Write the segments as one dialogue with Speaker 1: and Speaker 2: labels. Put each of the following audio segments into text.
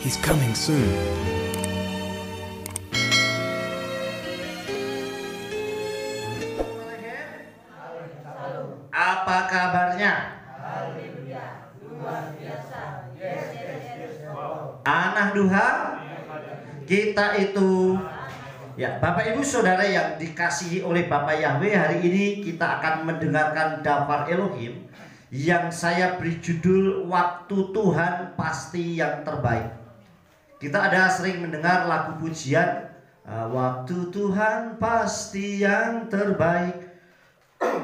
Speaker 1: He's coming soon.
Speaker 2: Apa kabarnya? Anak duha kita itu ya, Bapak Ibu Saudara yang dikasihi oleh Bapak Yahweh, hari ini kita akan mendengarkan Dafar Elohim yang saya beri judul Waktu Tuhan Pasti Yang Terbaik. Kita ada sering mendengar lagu pujian Waktu Tuhan Pasti Yang Terbaik.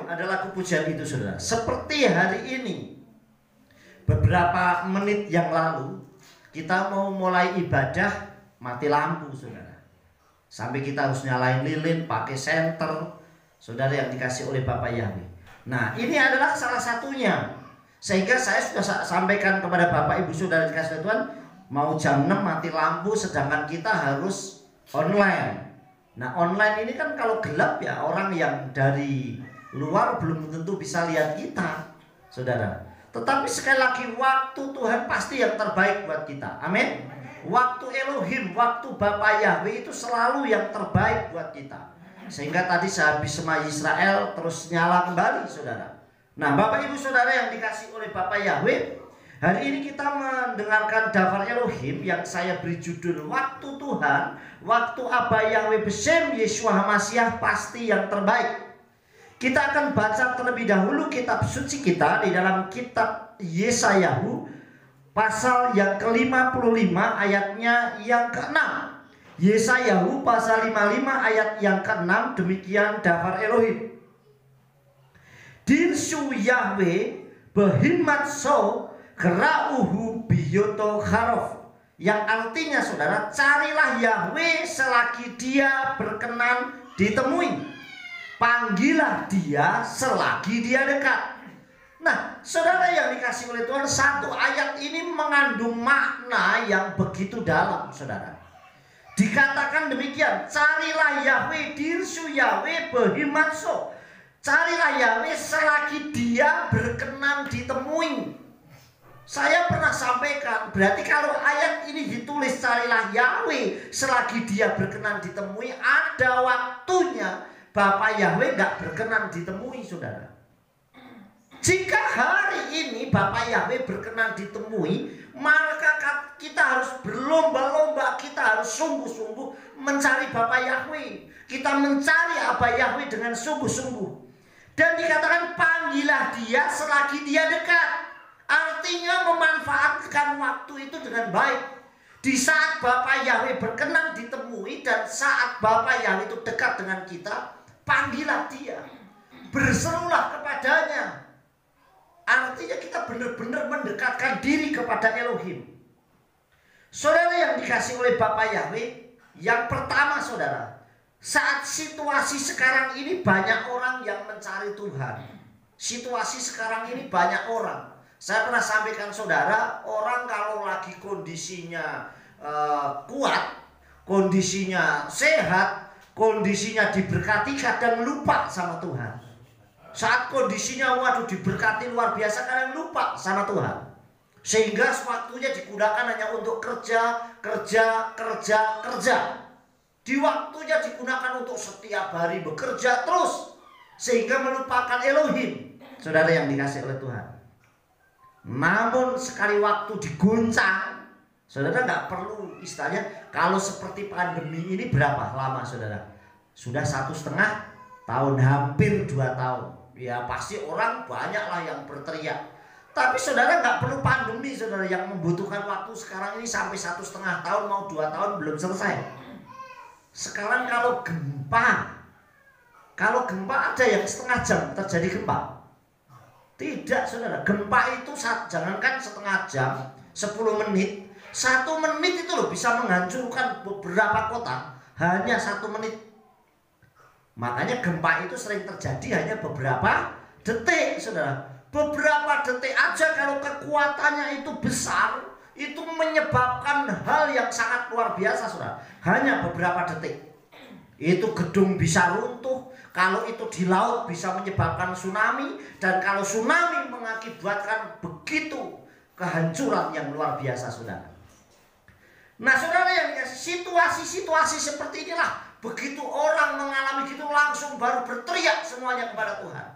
Speaker 2: Ada lagu pujian itu, saudara. Seperti hari ini, beberapa menit yang lalu kita mau mulai ibadah, mati lampu, saudara. Sampai kita harus nyalain lilin, pakai senter, saudara yang dikasih oleh Bapak Yahweh. Nah, ini adalah salah satunya. Sehingga saya sudah sampaikan kepada Bapak Ibu Saudara dikasih Tuhan, mau jam 6 mati lampu, sedangkan kita harus online. Nah, online ini kan kalau gelap ya, orang yang dari luar belum tentu bisa lihat kita, saudara. Tetapi sekali lagi, waktu Tuhan pasti yang terbaik buat kita. Amin. Waktu Elohim, waktu Bapak Yahweh itu selalu yang terbaik buat kita. Sehingga tadi sehabis Sema Israel terus nyala kembali, saudara. Nah, Bapak Ibu Saudara yang dikasih oleh Bapak Yahweh, hari ini kita mendengarkan Dafar Elohim yang saya beri judul Waktu Tuhan, Waktu Abah Yahweh Besem Yeshua HaMashiach Pasti Yang Terbaik. Kita akan baca terlebih dahulu kitab suci kita di dalam kitab Yesayahu pasal yang ke-55 ayatnya yang ke-6. Yesayahu pasal 55 ayat yang ke-6, demikian Dafar Elohim. Dirshu Yahweh behimat so kerauhu biyoto harof, yang artinya, saudara, carilah Yahweh selagi dia berkenan ditemui, panggillah dia selagi dia dekat. Nah, saudara yang dikasih oleh Tuhan, satu ayat ini mengandung makna yang begitu dalam, saudara. Dikatakan demikian, carilah Yahweh, dirsu Yahweh behimatso, carilah Yahweh selagi dia berkenan ditemui. Saya pernah sampaikan, berarti kalau ayat ini ditulis carilah Yahweh selagi dia berkenan ditemui, ada waktunya Bapak Yahweh gak berkenan ditemui, saudara. Jika hari ini Bapak Yahweh berkenan ditemui, maka kita harus berlomba-lomba, kita harus sungguh-sungguh mencari Bapak Yahweh. Kita mencari Abah Yahweh dengan sungguh-sungguh. Dan dikatakan panggillah dia selagi dia dekat. Artinya memanfaatkan waktu itu dengan baik. Di saat Bapak Yahweh berkenan ditemui dan saat Bapak Yahweh itu dekat dengan kita, panggillah dia, berserulah kepadanya. Artinya kita benar-benar mendekatkan diri kepada Elohim. Saudara yang dikasih oleh Bapak Yahweh, yang pertama, saudara, saat situasi sekarang ini banyak orang yang mencari Tuhan. Situasi sekarang ini banyak orang. Saya pernah sampaikan, saudara, orang kalau lagi kondisinya kuat, kondisinya sehat, kondisinya diberkati, kadang lupa sama Tuhan. Saat kondisinya waduh diberkati luar biasa, kadang lupa sama Tuhan. Sehingga waktunya digunakan hanya untuk kerja. Di waktunya digunakan untuk setiap hari bekerja terus, sehingga melupakan Elohim, saudara yang dikasih oleh Tuhan. Namun sekali waktu diguncang, saudara nggak perlu istilahnya, kalau seperti pandemi ini berapa lama, saudara? Sudah 1,5 tahun, hampir 2 tahun. Ya pasti orang banyaklah yang berteriak. Tapi saudara nggak perlu pandemi, saudara, yang membutuhkan waktu sekarang ini sampai 1,5 tahun mau 2 tahun belum selesai. Sekarang kalau gempa ada yang setengah jam terjadi gempa. Tidak, saudara, gempa itu jangankan setengah jam, 10 menit, 1 menit itu loh bisa menghancurkan beberapa kota, hanya 1 menit. Makanya gempa itu sering terjadi hanya beberapa detik, saudara. Beberapa detik aja kalau kekuatannya itu besar, itu menyebabkan hal yang sangat luar biasa, saudara. Hanya beberapa detik. Itu gedung bisa runtuh, kalau itu di laut bisa menyebabkan tsunami, dan kalau tsunami mengakibatkan begitu kehancuran yang luar biasa, saudara. Nah saudara yang dikasih, situasi-situasi seperti inilah, begitu orang mengalami gitu langsung baru berteriak semuanya kepada Tuhan.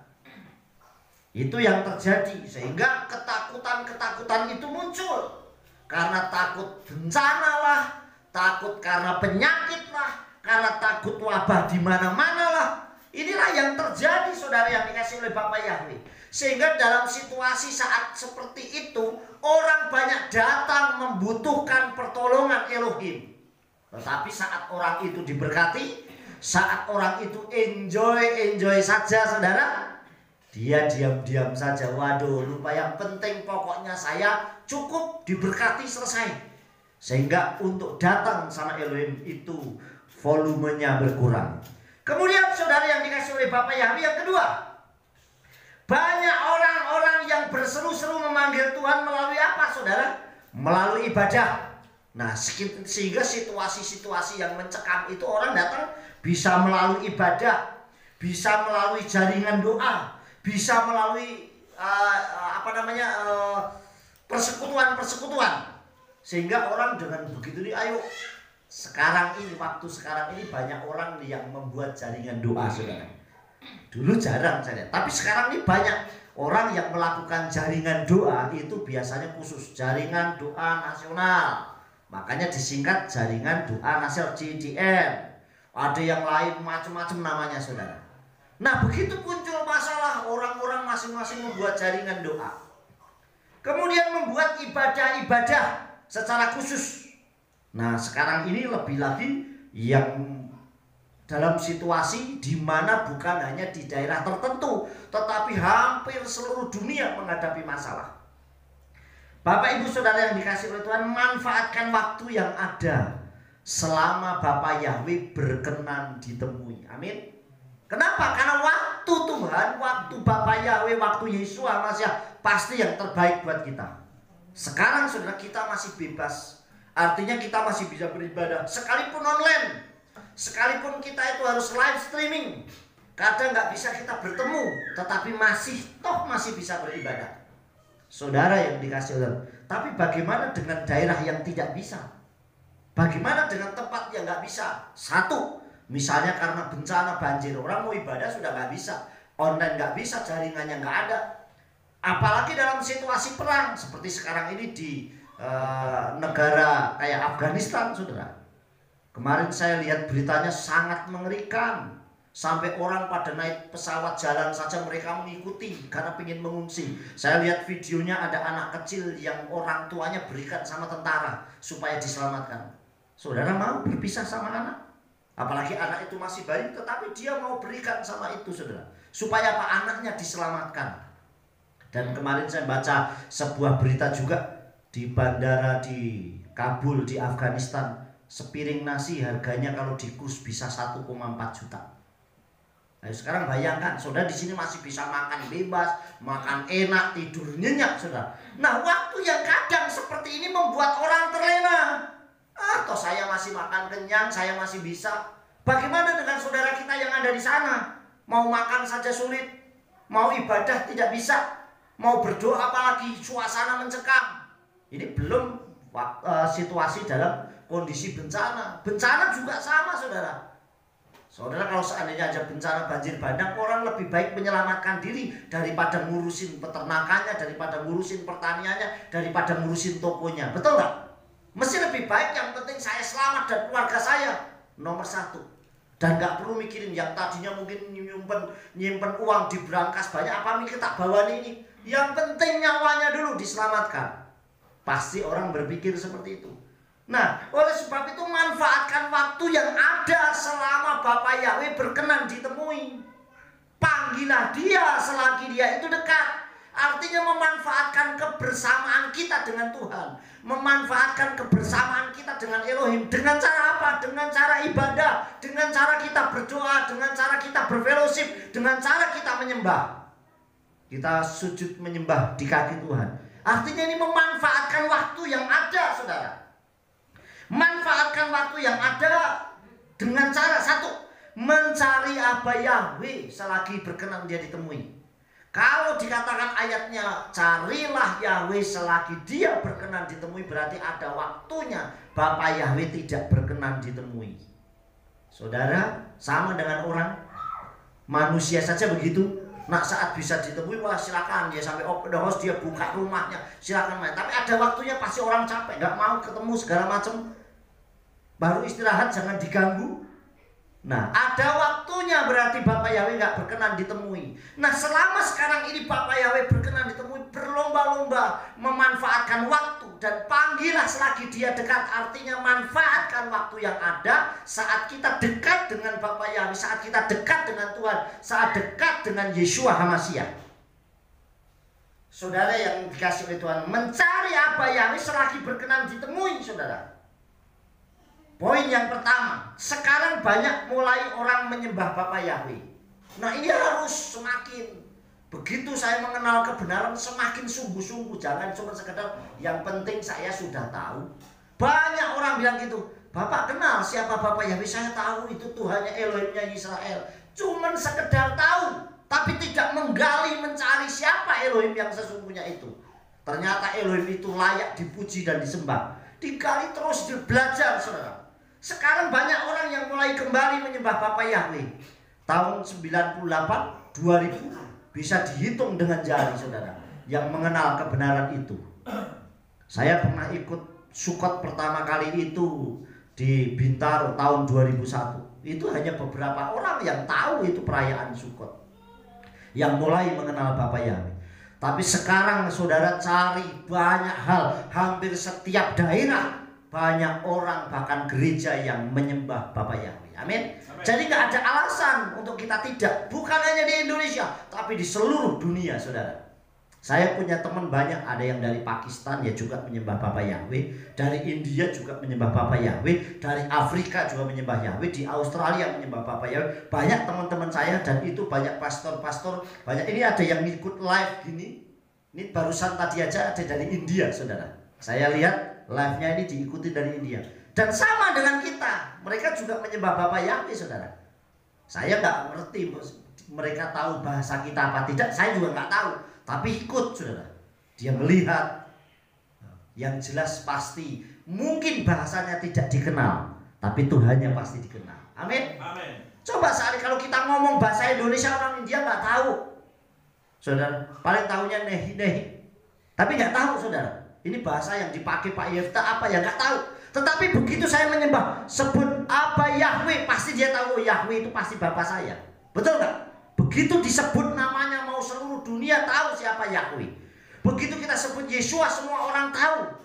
Speaker 2: Itu yang terjadi, sehingga ketakutan-ketakutan itu muncul. Karena takut bencana lah, takut karena penyakit lah, karena takut wabah di mana-mana lah. Inilah yang terjadi saudara yang dikasih oleh Bapa Yahweh. Sehingga dalam situasi saat seperti itu, orang banyak datang membutuhkan pertolongan Elohim. Tetapi saat orang itu diberkati, saat orang itu enjoy saja saudara, dia diam-diam saja. Waduh, lupa yang penting, pokoknya saya cukup diberkati, selesai. Sehingga untuk datang sama Elohim itu volumenya berkurang. Kemudian saudara yang dikasih oleh Bapa Yahweh yang kedua, banyak orang-orang yang berseru-seru memanggil Tuhan melalui apa saudara? Melalui ibadah. Nah sehingga situasi-situasi yang mencekam itu orang datang bisa melalui ibadah, bisa melalui jaringan doa, bisa melalui persekutuan-persekutuan. Sehingga orang dengan begitu nih, ayo sekarang ini, waktu sekarang ini banyak orang yang membuat jaringan doa saudara. Dulu jarang saya, tapi sekarang ini banyak orang yang melakukan jaringan doa. Itu biasanya khusus jaringan doa nasional, makanya disingkat jaringan doa nasional, JDN. Ada yang lain macam-macam namanya saudara. Nah begitu muncul masalah, orang-orang masing-masing membuat jaringan doa, kemudian membuat ibadah-ibadah secara khusus. Nah sekarang ini lebih lagi yang dalam situasi di mana bukan hanya di daerah tertentu, tetapi hampir seluruh dunia menghadapi masalah. Bapak Ibu Saudara yang dikasih oleh Tuhan, manfaatkan waktu yang ada selama Bapa Yahweh berkenan ditemui. Amin. Kenapa? Karena waktu Tuhan, waktu Bapa Yahweh, waktu Yesus Almasih pasti yang terbaik buat kita. Sekarang saudara kita masih bebas, artinya kita masih bisa beribadah sekalipun online. Sekalipun kita itu harus live streaming, kadang nggak bisa kita bertemu, tetapi masih bisa beribadah. Saudara yang dikasih Allah. Tapi bagaimana dengan daerah yang tidak bisa? Bagaimana dengan tempat yang nggak bisa? Satu, misalnya karena bencana banjir, orang mau ibadah sudah nggak bisa, online nggak bisa, jaringannya nggak ada. Apalagi dalam situasi perang seperti sekarang ini di negara kayak Afghanistan, saudara. Kemarin saya lihat beritanya sangat mengerikan. Sampai orang pada naik pesawat jalan saja mereka mengikuti karena ingin mengungsi. Saya lihat videonya, ada anak kecil yang orang tuanya berikan sama tentara supaya diselamatkan. Saudara mau berpisah sama anak? Apalagi anak itu masih bayi, tetapi dia mau berikan sama itu saudara, supaya apa? Anaknya diselamatkan. Dan kemarin saya baca sebuah berita juga di bandara di Kabul di Afghanistan. Sepiring nasi harganya kalau dikus bisa 1,4 juta. Nah, sekarang bayangkan, saudara di sini masih bisa makan bebas, makan enak, tidur nyenyak, saudara. Nah, waktu yang kadang seperti ini membuat orang terlena. Atau saya masih makan kenyang, saya masih bisa. Bagaimana dengan saudara kita yang ada di sana? Mau makan saja sulit, mau ibadah tidak bisa, mau berdoa apalagi suasana mencekam. Ini belum situasi dalam kondisi bencana. Bencana juga sama saudara. Saudara kalau seandainya ada bencana banjir bandang, orang lebih baik menyelamatkan diri daripada ngurusin peternakannya, daripada ngurusin pertaniannya, daripada ngurusin tokonya. Betul nggak? Mesti lebih baik yang penting saya selamat dan keluarga saya nomor satu. Dan nggak perlu mikirin yang tadinya mungkin nyimpen uang di brankas banyak, apa mikir tak bawa ini. Yang penting nyawanya dulu diselamatkan. Pasti orang berpikir seperti itu. Nah, oleh sebab itu manfaatkan waktu yang ada selama Bapa Yahweh berkenan ditemui. Panggillah dia selagi dia itu dekat. Artinya memanfaatkan kebersamaan kita dengan Tuhan, memanfaatkan kebersamaan kita dengan Elohim. Dengan cara apa? Dengan cara ibadah, dengan cara kita berdoa, dengan cara kita berfellowship, dengan cara kita menyembah. Kita sujud menyembah di kaki Tuhan. Artinya ini memanfaatkan waktu yang ada, saudara. Manfaatkan waktu yang ada dengan cara satu, mencari Abah Yahweh selagi berkenan dia ditemui. Kalau dikatakan ayatnya carilah Yahweh selagi dia berkenan ditemui, berarti ada waktunya Bapa Yahweh tidak berkenan ditemui. Saudara, sama dengan orang manusia saja begitu. Nah, saat bisa ditemui, wah silakan, dia sampai open house, dia buka rumahnya, silakan main. Tapi ada waktunya pasti orang capek, nggak mau ketemu segala macam. Baru istirahat, jangan diganggu. Nah, ada waktunya berarti Bapa Yahweh nggak berkenan ditemui. Nah, selama sekarang ini Bapa Yahweh berkenan ditemui, berlomba-lomba memanfaatkan waktu, dan panggillah selagi dia dekat. Artinya manfaatkan waktu yang ada saat kita dekat dengan Bapa Yahweh, saat kita dekat dengan Tuhan, saat dekat dengan Yeshua HaMasyiah. Saudara yang dikasih oleh Tuhan, mencari apa Yahweh selagi berkenan ditemui, saudara. Poin yang pertama, sekarang banyak mulai orang menyembah Bapa Yahweh. Nah, ini harus semakin, begitu saya mengenal kebenaran, semakin sungguh-sungguh. Jangan cuma sekedar yang penting saya sudah tahu. Banyak orang bilang gitu, Bapak kenal siapa Bapa Yahweh? Saya tahu itu Tuhannya Elohimnya Israel. Cuman sekedar tahu, tapi tidak menggali mencari siapa Elohim yang sesungguhnya itu. Ternyata Elohim itu layak dipuji dan disembah. Digali terus, belajar, saudara. Sekarang banyak orang yang mulai kembali menyembah Bapa Yahweh. Tahun 98, 2000 bisa dihitung dengan jari, saudara, yang mengenal kebenaran itu. Saya pernah ikut Sukot pertama kali itu di Bintaro tahun 2001. Itu hanya beberapa orang yang tahu itu perayaan Sukot, yang mulai mengenal Bapa Yahweh. Tapi sekarang saudara cari banyak hal, hampir setiap daerah banyak orang, bahkan gereja yang menyembah Bapa Yahweh. Amin. Jadi nggak ada alasan untuk kita tidak. Bukan hanya di Indonesia, tapi di seluruh dunia, saudara. Saya punya teman banyak, ada yang dari Pakistan ya juga menyembah Bapa Yahweh, dari India juga menyembah Bapa Yahweh, dari Afrika juga menyembah Yahweh, di Australia menyembah Bapa Yahweh. Banyak teman-teman saya, dan itu banyak pastor-pastor, banyak. Ini ada yang ikut live gini. Ini barusan tadi aja ada dari India, saudara. Saya lihat live-nya ini diikuti dari India. Dan sama dengan kita, mereka juga menyembah Bapa Yahweh, saudara. Saya nggak ngerti mereka tahu bahasa kita apa tidak, saya juga nggak tahu. Tapi ikut, saudara. Dia melihat. Yang jelas pasti, mungkin bahasanya tidak dikenal, tapi Tuhannya pasti dikenal. Amin.
Speaker 1: Amin.
Speaker 2: Coba sekali kalau kita ngomong bahasa Indonesia, orang India nggak tahu, saudara. Paling tahunya nehi-nehi, tapi nggak tahu, saudara. Ini bahasa yang dipakai Pak Yefta apa ya nggak tahu. Tetapi begitu saya menyembah, sebut apa Yahweh, pasti dia tahu Yahweh itu pasti Bapa saya. Betul nggak? Begitu disebut namanya, mau seluruh dunia tahu siapa Yahweh. Begitu kita sebut Yeshua, semua orang tahu.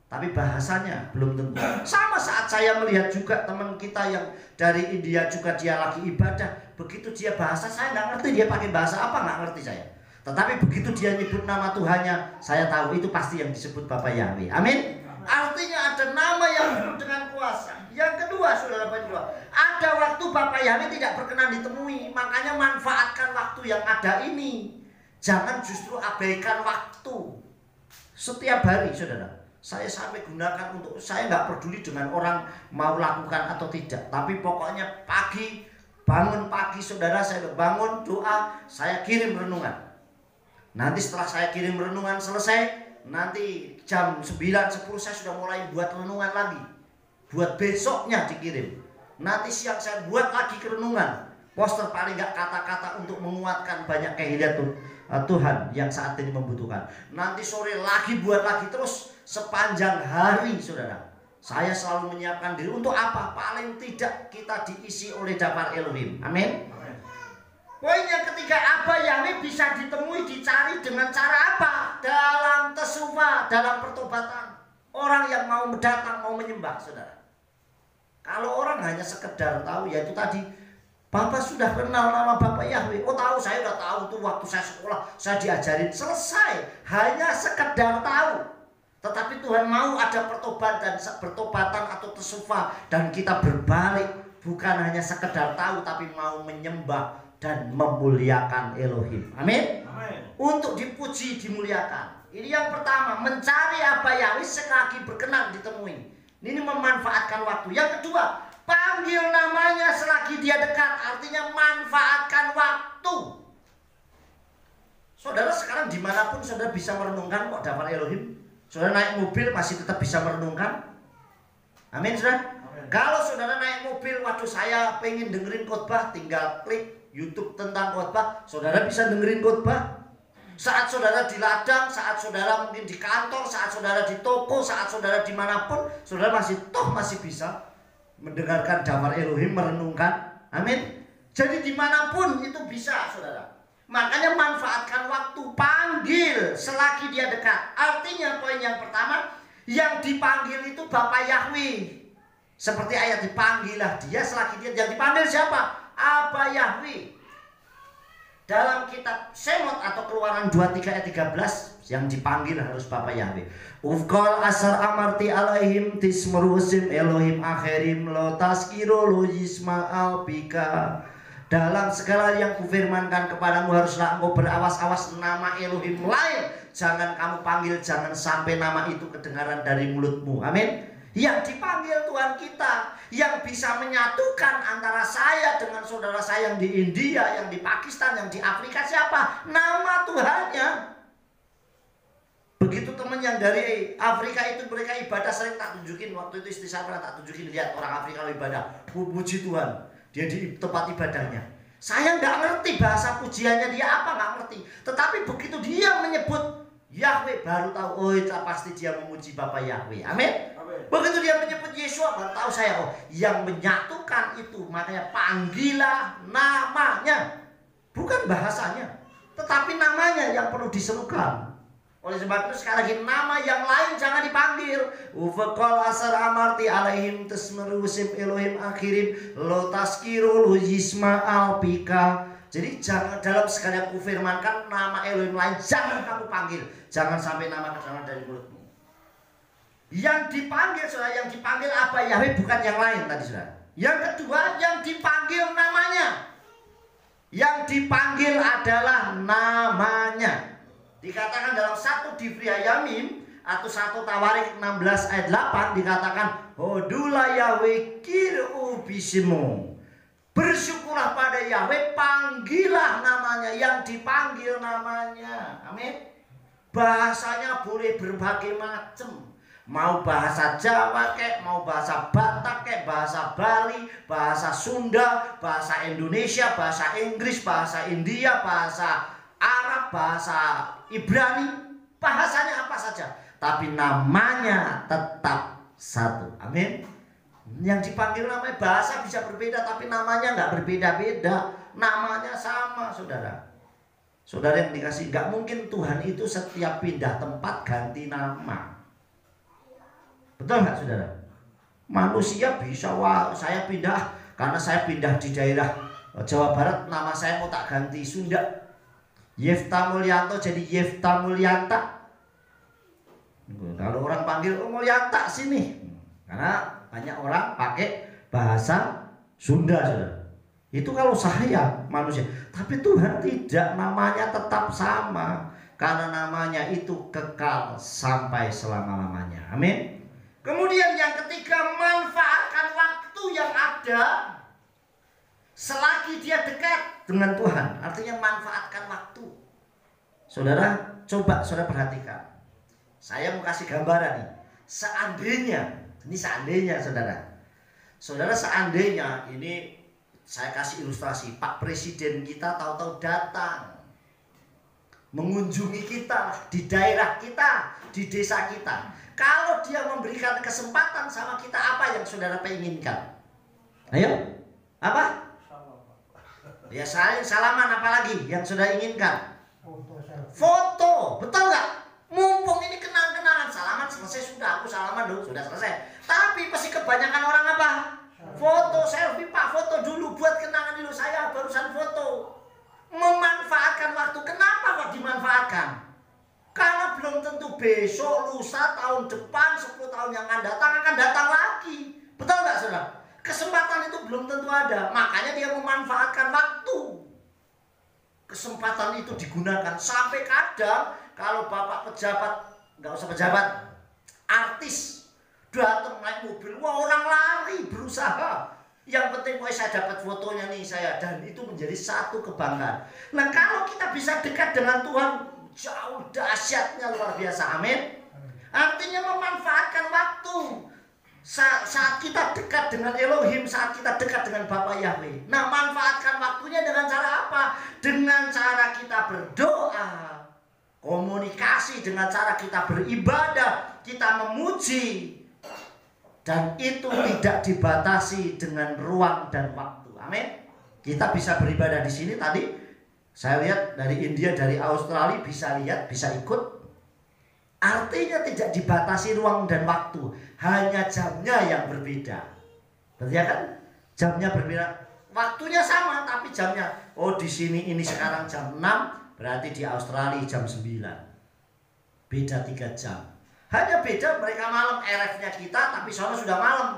Speaker 2: Tapi bahasanya belum tentu. Sama saat saya melihat juga teman kita yang dari India juga, dia lagi ibadah. Begitu dia bahasa, saya nggak ngerti dia pakai bahasa apa, nggak ngerti saya. Tetapi begitu dia nyebut nama Tuhannya, saya tahu itu pasti yang disebut Bapa Yahweh. Amin. Artinya ada nama yang penuh dengan kuasa. Yang kedua, saudara, ada waktu Bapa Yahweh tidak berkenan ditemui. Makanya manfaatkan waktu yang ada ini. Jangan justru abaikan waktu. Setiap hari, saudara, saya sampai gunakan untuk, saya nggak peduli dengan orang mau lakukan atau tidak. Tapi pokoknya pagi, bangun pagi, saudara, saya bangun doa, saya kirim renungan. Nanti setelah saya kirim renungan selesai, nanti jam 9-10 saya sudah mulai buat renungan lagi. Buat besoknya dikirim. Nanti siang saya buat lagi renungan. Poster paling nggak kata-kata untuk menguatkan banyak kehidupan Tuhan yang saat ini membutuhkan. Nanti sore lagi buat lagi, terus sepanjang hari, saudara. Saya selalu menyiapkan diri untuk apa? Paling tidak kita diisi oleh daftar Elohim. Amin. Poin yang ketiga, apa Yahweh bisa ditemui, dicari dengan cara apa? Dalam tesufa, dalam pertobatan. Orang yang mau datang, mau menyembah, saudara. Kalau orang hanya sekedar tahu, ya itu tadi, Bapak sudah kenal nama Bapak Yahweh. Oh tahu, saya udah tahu tuh waktu saya sekolah, saya diajarin. Selesai, hanya sekedar tahu. Tetapi Tuhan mau ada pertobatan atau tesufa, dan kita berbalik, bukan hanya sekedar tahu, tapi mau menyembah dan memuliakan Elohim. Amin.
Speaker 1: Amin.
Speaker 2: Untuk dipuji, dimuliakan. Ini yang pertama, mencari apa Yahweh selagi berkenan ditemui. Ini memanfaatkan waktu. Yang kedua, panggil namanya selagi dia dekat. Artinya manfaatkan waktu. Saudara sekarang dimanapun saudara bisa merenungkan kok daftar Elohim. Saudara naik mobil masih tetap bisa merenungkan. Amin, saudara. Kalau saudara naik mobil, waduh saya pengen dengerin khotbah, tinggal klik YouTube tentang khotbah, saudara bisa dengerin khotbah. Saat saudara di ladang, saat saudara mungkin di kantor, saat saudara di toko, saat saudara dimanapun, saudara masih bisa mendengarkan daftar Elohim, merenungkan. Amin. Jadi dimanapun itu bisa, saudara. Makanya manfaatkan waktu, panggil selagi dia dekat. Artinya poin yang pertama, yang dipanggil itu Bapa Yahweh. Seperti ayat dipanggilah dia selagi dia. Yang dipanggil siapa? Abba Yahweh. Dalam kitab Semot atau Keluaran 23 ayat 13, yang dipanggil harus Bapa Yahweh. Ufkal asar amarti alaihim tismerusim Elohim akhirim lo taskiro lo yisma'al bika. Dalam segala yang kufirmankan kepadamu haruslah engkau berawas-awas nama Elohim lain. Jangan kamu panggil, jangan sampai nama itu kedengaran dari mulutmu. Amin. Yang dipanggil Tuhan kita, yang bisa menyatukan antara saya dengan saudara saya yang di India, yang di Pakistan, yang di Afrika, siapa? Nama Tuhannya. Begitu teman yang dari Afrika itu mereka ibadah, sering tak tunjukin. Waktu itu istri saya pernah tak tunjukin, lihat orang Afrika ibadah, puji Tuhan, dia di tempat ibadahnya. Saya nggak ngerti bahasa pujiannya dia apa, nggak ngerti. Tetapi begitu dia menyebut Yahweh, baru tahu, oh itu pasti dia memuji Bapa Yahweh. Amin. Begitu dia menyebut Yesua, baru tahu saya, oh yang menyatukan itu. Makanya panggilah namanya, bukan bahasanya, tetapi namanya yang perlu diserukan. Oleh sebab itu sekali lagi, nama yang lain jangan dipanggil. Ufaqal asar amarti alaihim tasmerusim Elohim akhirim lo taskiru lo yisma'al bika. Jadi jangan, dalam segala kufirmankan nama Elohim lain jangan kamu panggil. Jangan sampai nama kedengaran dari mulutmu. Yang dipanggil, saudara, yang dipanggil apa? Yahweh, bukan yang lain tadi, saudara. Yang kedua, yang dipanggil namanya. Yang dipanggil adalah namanya. Dikatakan dalam 1 Divriyayamim atau 1 Tawarik 16 ayat 8 dikatakan Hodula Yahweh kir'u bisimu. Bersyukurlah pada Yahweh, panggilah namanya, yang dipanggil namanya. Amin. Bahasanya boleh berbagai macam. Mau bahasa Jawa kek, mau bahasa Batak kek, bahasa Bali, bahasa Sunda, bahasa Indonesia, bahasa Inggris, bahasa India, bahasa Arab, bahasa Ibrani, bahasanya apa saja, tapi namanya tetap satu. Amin. Yang dipanggil namanya, bahasa bisa berbeda, tapi namanya nggak berbeda-beda, namanya sama, saudara. Saudara yang dikasih, nggak mungkin Tuhan itu setiap pindah tempat ganti nama. Betul nggak, saudara? Manusia bisa, wah saya pindah karena saya pindah di daerah Jawa Barat, nama saya mau tak ganti Sunda, Yefta Mulyanto jadi Yefta Mulyanta. Kalau orang panggil, oh Mulyanta sini, karena banyak orang pakai bahasa Sunda, saudara. Itu kalau saya manusia, tapi Tuhan tidak, namanya tetap sama, karena namanya itu kekal sampai selama-lamanya. Amin. Kemudian yang ketiga, manfaatkan waktu yang ada selagi dia dekat dengan Tuhan. Artinya manfaatkan waktu. Saudara, coba saudara perhatikan. Saya mau kasih gambaran nih. Seandainya, ini seandainya saudara. Saudara, seandainya ini saya kasih ilustrasi, Pak Presiden kita tahu-tahu datang mengunjungi kita di daerah kita, di desa kita. Kalau dia memberikan kesempatan sama kita, apa yang saudara penginginkan? Ayo, apa? Ya saya salaman, apalagi yang saudara inginkan? Foto, betul nggak? Mumpung ini kenang-kenangan, salaman selesai sudah, aku salaman dulu, sudah selesai. Tapi pasti kebanyakan orang apa? Foto, selfie, Pak, foto dulu buat kenangan dulu, saya barusan foto. Memanfaatkan waktu, kenapa kok dimanfaatkan? Karena belum tentu besok, lusa, tahun depan, 10 tahun yang akan datang lagi. Betul nggak, saudara? Kesempatan itu belum tentu ada. Makanya dia memanfaatkan waktu. Kesempatan itu digunakan. Sampai kadang kalau bapak pejabat, nggak usah pejabat, artis datang naik mobil, wah orang lari berusaha Yang penting pokoknya saya dapat fotonya nih saya, dan itu menjadi satu kebanggaan. Nah, kalau kita bisa dekat dengan Tuhan, jauh dahsyatnya luar biasa. Amin. Artinya memanfaatkan waktu. Saat kita dekat dengan Elohim, saat kita dekat dengan Bapa Yahweh. Nah, manfaatkan waktunya dengan cara apa? Dengan cara kita berdoa, komunikasi, dengan cara kita beribadah, kita memuji. Dan itu tidak dibatasi dengan ruang dan waktu. Amin. Kita bisa beribadah di sini tadi. Saya lihat dari India, dari Australia bisa lihat, bisa ikut. Artinya tidak dibatasi ruang dan waktu, hanya jamnya yang berbeda. Berarti ya kan? Jamnya berbeda. Waktunya sama tapi jamnya. Oh, di sini ini sekarang jam 6, berarti di Australia jam 9. Beda 3 jam. Hanya beda mereka malam, RF-nya kita, tapi soalnya sudah malam.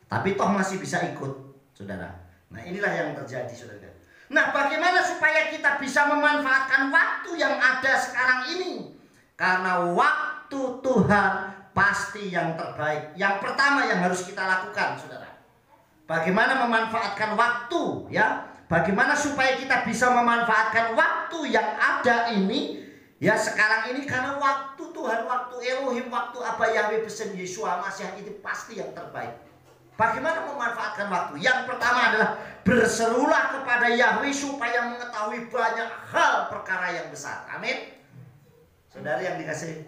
Speaker 2: Tapi toh masih bisa ikut, saudara. Nah, inilah yang terjadi, saudara. Nah, bagaimana supaya kita bisa memanfaatkan waktu yang ada sekarang ini? Karena waktu Tuhan pasti yang terbaik. Yang pertama yang harus kita lakukan, saudara, bagaimana memanfaatkan waktu, ya? Bagaimana supaya kita bisa memanfaatkan waktu yang ada ini, ya, sekarang ini, karena waktu Tuhan, waktu Elohim, waktu Aba Yahweh beserta Yeshua Mashiach itu pasti yang terbaik. Bagaimana memanfaatkan waktu? Yang pertama adalah berserulah kepada Yahweh supaya mengetahui banyak hal perkara yang besar. Amin. Saudara yang dikasihi,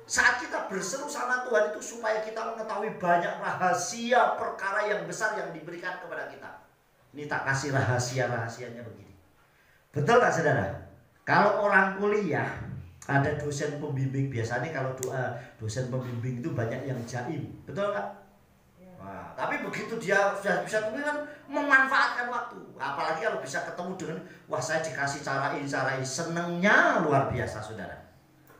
Speaker 2: saat kita berseru sama Tuhan itu supaya kita mengetahui banyak rahasia perkara yang besar yang diberikan kepada kita. Ini tak kasih rahasia-rahasianya begini. Betul tak, saudara? Kalau orang kuliah, ada dosen pembimbing. Biasanya kalau dosen pembimbing itu banyak yang jaim. Betul tak? Nah, tapi begitu dia sudah bisa tulis kan memanfaatkan waktu. Apalagi kalau bisa ketemu dengan, wah, saya dikasih cara ini, senengnya luar biasa, saudara.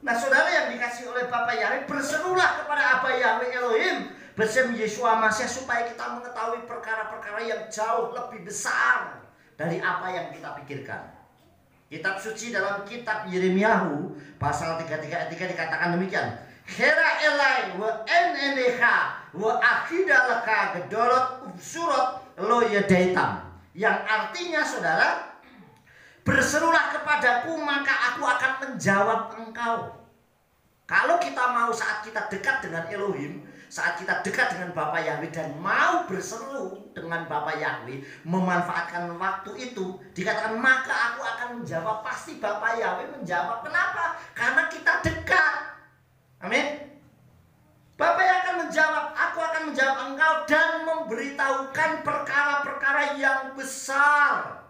Speaker 2: Nah, saudara yang dikasih oleh Bapa Yahweh, berserulah kepada Aba Yahweh Elohim bersama Yeshua Mashiach supaya kita mengetahui perkara-perkara yang jauh lebih besar dari apa yang kita pikirkan. Kitab suci dalam kitab Yeremiyahu pasal 33 ayat 3 dikatakan demikian. Hera elai wa eneneha wa akidalaka gedolot surot lo yedaitam. Yang artinya, saudara, berserulah kepadaku maka aku akan menjawab engkau. Kalau kita mau saat kita dekat dengan Elohim, saat kita dekat dengan Bapa Yahweh dan mau berseru dengan Bapa Yahweh, memanfaatkan waktu itu, dikatakan maka aku akan menjawab. Pasti Bapa Yahweh menjawab. Kenapa? Karena kita dekat. Amin. Bapa yang akan menjawab, aku akan menjawab engkau dan memberitahukan perkara-perkara yang besar.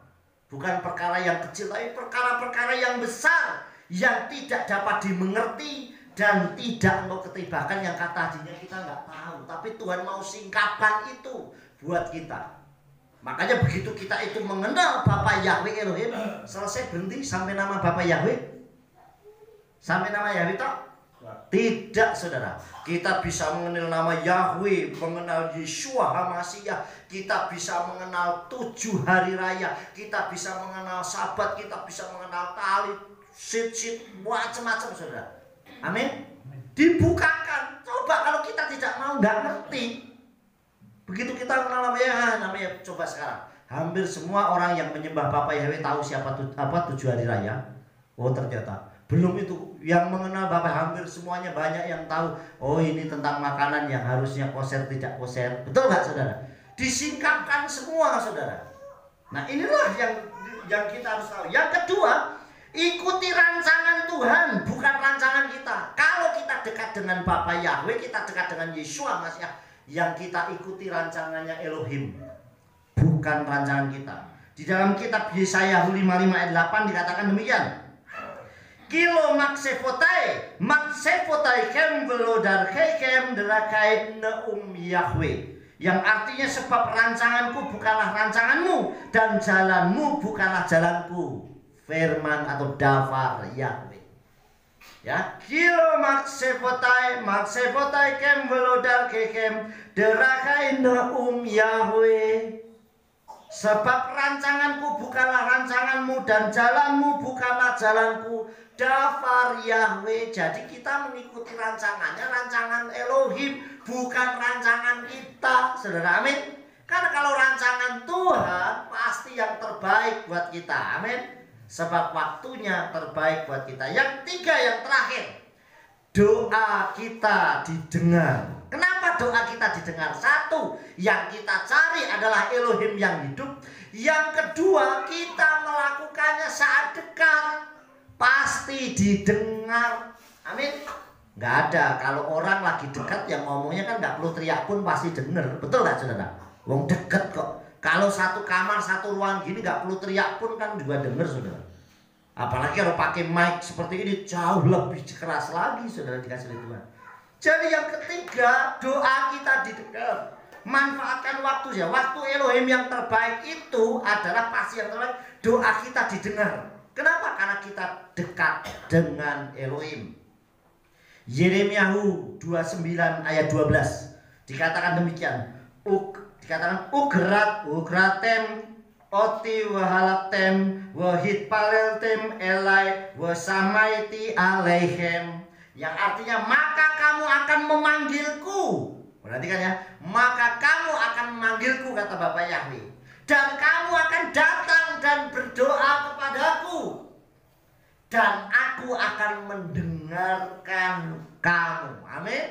Speaker 2: Bukan perkara yang kecil, tapi perkara-perkara yang besar yang tidak dapat dimengerti dan tidak engkau ketahui, bahkan yang tadinya kita nggak tahu, tapi Tuhan mau singkapkan itu buat kita. Makanya begitu kita itu mengenal Bapa Yahweh Elohim, selesai berhenti sampai nama Bapa Yahweh, sampai nama Yahweh toh? Tidak, saudara. Kita bisa mengenal nama Yahweh, mengenal Yeshua HaMashiach, kita bisa mengenal 7 hari raya, kita bisa mengenal Sabat, kita bisa mengenal tali, sit, macam-macam, saudara. Amin. Dibukakan. Coba kalau kita tidak mau, nggak ngerti. Begitu kita mengenal namanya coba sekarang. Hampir semua orang yang menyembah Bapa Yahweh tahu siapa 7 hari raya. Oh, ternyata belum itu. Yang mengenal Bapa hampir semuanya banyak yang tahu. Oh, ini tentang makanan yang harusnya koser tidak koser. Betul nggak, saudara? Disingkapkan semua, saudara. Nah, inilah yang kita harus tahu. Yang kedua, ikuti rancangan Tuhan, bukan rancangan kita. Kalau kita dekat dengan Bapa Yahweh, kita dekat dengan Yeshua Mashiach, yang kita ikuti rancangannya Elohim, bukan rancangan kita. Di dalam kitab Yesaya 55 ayat 8 dikatakan demikian. Kilo maksefotai kem velodar kem derakai neum Yahweh. Yang artinya sebab rancanganku bukanlah rancanganmu dan jalanmu bukanlah jalanku. Firman atau dafar Yahweh. Ya, kilo maksefotai kem velodar kem derakai neum Yahweh. Sebab rancanganku bukanlah rancanganmu dan jalanmu bukanlah jalanku. Dafar Yahweh. Jadi kita mengikuti rancangannya, rancangan Elohim, bukan rancangan kita, saudara. Amin. Karena kalau rancangan Tuhan pasti yang terbaik buat kita. Amin. Sebab waktunya terbaik buat kita. Yang tiga, yang terakhir, doa kita didengar. Kenapa doa kita didengar? Satu, yang kita cari adalah Elohim yang hidup. Yang kedua, kita melakukannya saat dekat, pasti didengar. Amin. Nggak ada, kalau orang lagi dekat yang ngomongnya kan nggak perlu teriak pun pasti denger. Betul nggak saudara? Wong deket kok. Kalau satu kamar, satu ruang gini nggak perlu teriak pun kan juga denger saudara. Apalagi kalau pakai mic seperti ini jauh lebih keras lagi saudara dikasih oleh Tuhan. Jadi yang ketiga, doa kita didengar. Manfaatkan waktu ya. Waktu Elohim yang terbaik itu adalah pasti yang terbaik. Doa kita didengar. Kenapa? Karena kita dekat dengan Elohim. Yeremia 29 ayat 12 dikatakan demikian. Dikatakan ugratem oti wahalaktem wahitpaleltem elai wasamaiti alaihem, yang artinya maka kamu akan memanggilku. Perhatikan ya, maka kamu akan memanggilku, kata Bapak Yahweh, dan kamu akan datang dan berdoa kepadaku, dan aku akan mendengarkan kamu. Amin.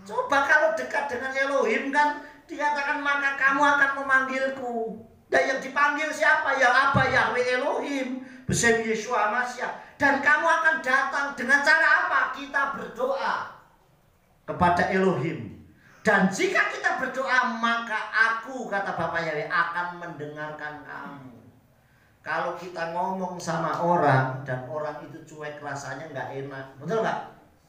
Speaker 2: Coba kalau dekat dengan Elohim kan dikatakan maka kamu akan memanggilku. Dan yang dipanggil siapa? Ya apa? Yahweh Elohim, Besem Yeshua Masya. Dan kamu akan datang dengan cara apa? Kita berdoa kepada Elohim. Dan jika kita berdoa, maka aku, kata Bapak Yahweh, akan mendengarkan kamu. Kalau kita ngomong sama orang dan orang itu cuek, rasanya nggak enak, betul nggak?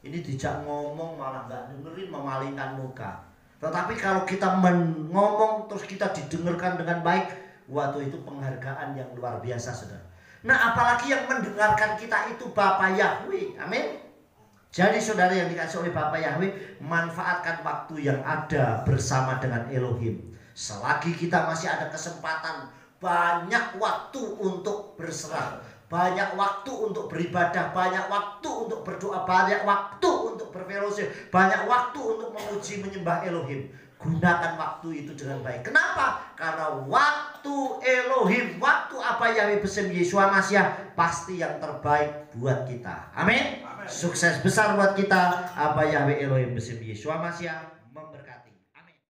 Speaker 2: Ini dijak ngomong malah nggak dengerin, memalingkan muka. Tetapi kalau kita ngomong terus kita didengarkan dengan baik, waktu itu penghargaan yang luar biasa, saudara. Nah, apalagi yang mendengarkan kita itu Bapak Yahweh. Amin. Jadi saudara yang dikasih oleh Bapak Yahweh, manfaatkan waktu yang ada bersama dengan Elohim. Selagi kita masih ada kesempatan, banyak waktu untuk berserah, banyak waktu untuk beribadah, banyak waktu untuk berdoa, banyak waktu untuk berfellowship, banyak waktu untuk memuji menyembah Elohim. Gunakan waktu itu dengan baik. Kenapa? Karena waktu Elohim, waktu apa Yahweh Besem Yeshua Masya pasti yang terbaik buat kita. Amin. Sukses besar buat kita apa Yahweh Elohim Besem Yeshua Masya.